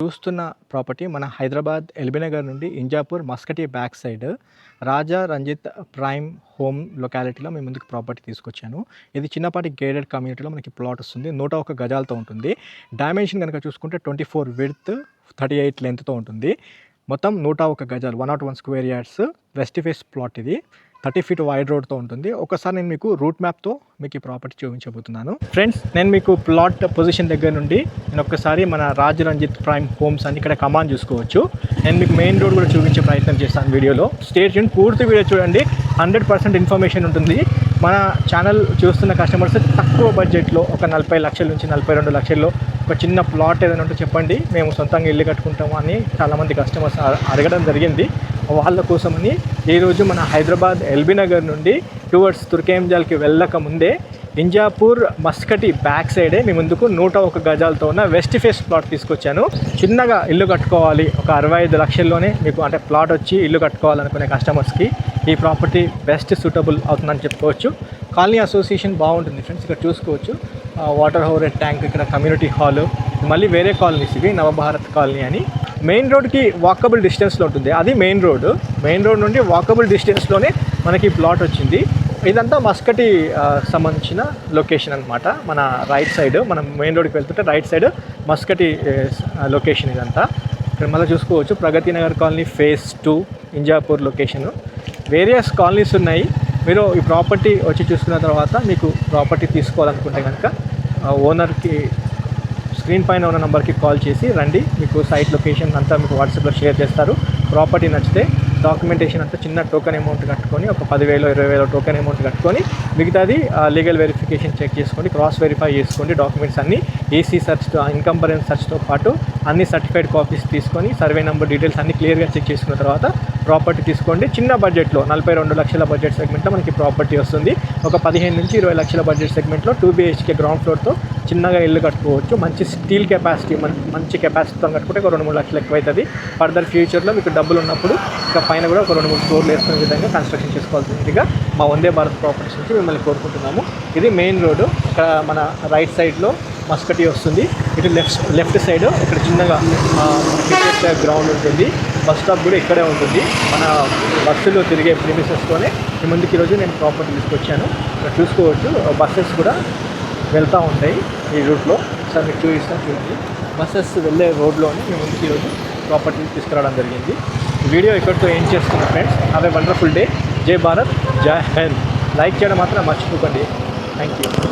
చూస్తున్న ప్రాపర్టీ మన హైదరాబాద్ ఎల్బీనగర్ నుండి ఇంజాపూర్ మస్కటి బ్యాక్ సైడ్ రాజా రంజిత్ ప్రైమ్ హోమ్ లొకాలిటీలో మేము ముందుకు ప్రాపర్టీ తీసుకొచ్చాను. ఇది చిన్నపాటి గేటెడ్ కమ్యూనిటీలో మనకి ప్లాట్ వస్తుంది. 101 గజాలతో ఉంటుంది. డైమెన్షన్ కనుక చూసుకుంటే 24 విడ్త్ 38 లెంత్తో ఉంటుంది. మొత్తం 101 గజాలు 101 square yards west phase plot. ఇది 30 ఫీట్ వైడ్ రోడ్తో ఉంటుంది. ఒకసారి నేను మీకు రూట్ మ్యాప్తో మీకు ఈ ప్రాపర్టీ చూపించబోతున్నాను. ఫ్రెండ్స్, నేను మీకు ప్లాట్ పొజిషన్ దగ్గర నుండి నేను ఒక్కసారి మన రాజ్ రంజిత్ ప్రైమ్ హోమ్స్ అని ఇక్కడ కమాండ్ చూసుకోవచ్చు. నేను మీకు మెయిన్ రోడ్ కూడా చూపించే ప్రయత్నం చేస్తాను వీడియోలో. స్టే ట్యూన్, పూర్తి వీడియో చూడండి. 100% ఇన్ఫర్మేషన్ ఉంటుంది. మన ఛానల్ చూస్తున్న కస్టమర్స్ తక్కువ బడ్జెట్లో ఒక 40 లక్షల నుంచి 42 లక్షల్లో ఒక చిన్న ప్లాట్ ఏదైనా ఉంటే చెప్పండి, మేము సొంతంగా ఇల్లు కట్టుకుంటాము అని చాలామంది కస్టమర్స్ అడగడం జరిగింది. వాళ్ళ కోసమని ఈరోజు మన హైదరాబాద్ ఎల్బీనగర్ నుండి టువర్డ్స్ తుర్కేంజాల్కి వెళ్ళక ముందే ఇంజాపూర్ మస్కటి బ్యాక్ సైడే మీ ముందుకు 101 గజాలతో ఉన్న వెస్ట్ ఫేస్ ప్లాట్ తీసుకొచ్చాను. చిన్నగా ఇల్లు కట్టుకోవాలి, ఒక 65 లక్షల్లోనే మీకు అంటే ప్లాట్ వచ్చి ఇల్లు కట్టుకోవాలనుకునే కస్టమర్స్కి ఈ ప్రాపర్టీ బెస్ట్ సూటబుల్ అవుతుందని చెప్పుకోవచ్చు. కాలనీ అసోసియేషన్ బాగుంటుంది ఫ్రెండ్స్. ఇక్కడ చూసుకోవచ్చు వాటర్ హోరెడ్ ట్యాంక్, ఇక్కడ కమ్యూనిటీ హాలు, మళ్ళీ వేరే కాలనీస్ ఇవి నవభారత్ కాలనీ అని. మెయిన్ రోడ్కి వాకబుల్ డిస్టెన్స్లో ఉంటుంది. అది మెయిన్ రోడ్ నుండి వాకబుల్ డిస్టెన్స్లోనే మనకి ప్లాట్ వచ్చింది. ఇదంతా మస్కటి సంబంధించిన లొకేషన్ అనమాట. మన రైట్ సైడ్, మనం మెయిన్ రోడ్కి వెళ్తుంటే రైట్ సైడ్ మస్కటి లొకేషన్ ఇదంతా. ఇక్కడ మళ్ళీ చూసుకోవచ్చు Pragathi Nagar colony phase 2 Injapur location. Various colonies ఉన్నాయి. మీరు ఈ ప్రాపర్టీ వచ్చి చూసుకున్న తర్వాత మీకు ప్రాపర్టీ తీసుకోవాలనుకుంటే కనుక ఓనర్కి స్క్రీన్ పైన ఉన్న నెంబర్కి కాల్ చేసి రండి. మీకు సైట్ లొకేషన్ అంతా మీకు వాట్సాప్లో షేర్ చేస్తారు. ప్రాపర్టీ నచ్చితే డాక్యుమెంటేషన్ అంతా చిన్న టోకెన్ అమౌంట్ కట్టుకొని ఒక 10,000 20,000 టోకెన్ అమౌంట్ కట్టుకొని మిగతాది లీగల్ వెరిఫికేషన్ చెక్ చేసుకోండి, క్రాస్ వెరిఫై చేసుకోండి. డాక్యుమెంట్స్ అన్నీ ఈసీ సర్చ్తో, ఇన్కంపరెన్స్ సర్చ్తో పాటు అన్ని సర్టిఫైడ్ కాపీస్ తీసుకొని సర్వే నెంబర్ డీటెయిల్స్ అన్నీ క్లియర్గా చెక్ చేసుకున్న తర్వాత ప్రాపర్టీ తీసుకోండి. చిన్న బడ్జెట్లో 42 లక్షల బడ్జెట్ సెగ్మెంట్లో మనకి ప్రాపర్టీ వస్తుంది. ఒక 15 నుంచి 20 లక్షల బడ్జెట్ సెగ్మెంట్లో 2 BHK గ్రౌండ్ ఫ్లోర్తో చిన్నగా ఇల్లు కట్టుకోవచ్చు. మంచి స్టీల్ కెపాసిటీ, మంచి కెపాసిటీతో కట్టుకుంటే ఒక 2-3 లక్షలు ఎక్కువ అవుతుంది. ఫర్దర్ ఫ్యూచర్లో మీకు డబ్బులు ఉన్నప్పుడు ఇంకా పైన కూడా ఒక 2-3 ఫ్లోర్లు వేసుకునే విధంగా కన్స్ట్రక్షన్ చేసుకోవాల్సిందిగా మా వందే భారత్ ప్రాపర్టీస్ నుంచి మిమ్మల్ని కోరుకుంటున్నాము. ఇది మెయిన్ రోడ్డు. ఇక్కడ మన రైట్ సైడ్లో మస్కటి వస్తుంది. ఇటు లెఫ్ట్ సైడ్ ఇక్కడ చిన్నగా క్రికెట్ గ్రౌండ్ ఉంటుంది. బస్ స్టాప్ కూడా ఇక్కడే ఉంటుంది. మన బస్సులో తిరిగే ప్రిమిసెస్తోనే మీ ముందుకు ఈరోజు నేను ప్రాపర్టీ తీసుకొచ్చాను. ఇక్కడ చూసుకోవచ్చు బస్సెస్ కూడా వెళ్తూ ఉంటాయి ఈ రూట్లో. సార్ మీకు చూపిస్తాను, చూడండి. బస్సెస్ వెళ్ళే రోడ్లోనే మీ ముందుకు ఈరోజు ప్రాపర్టీ తీసుకురావడం జరిగింది. వీడియో ఇక్కడితో ఏం చేస్తున్నా friends. Have a wonderful day. జై భారత్, జై హింద్. లైక్ చేయడం మాత్రం మర్చిపోకండి. Thank you.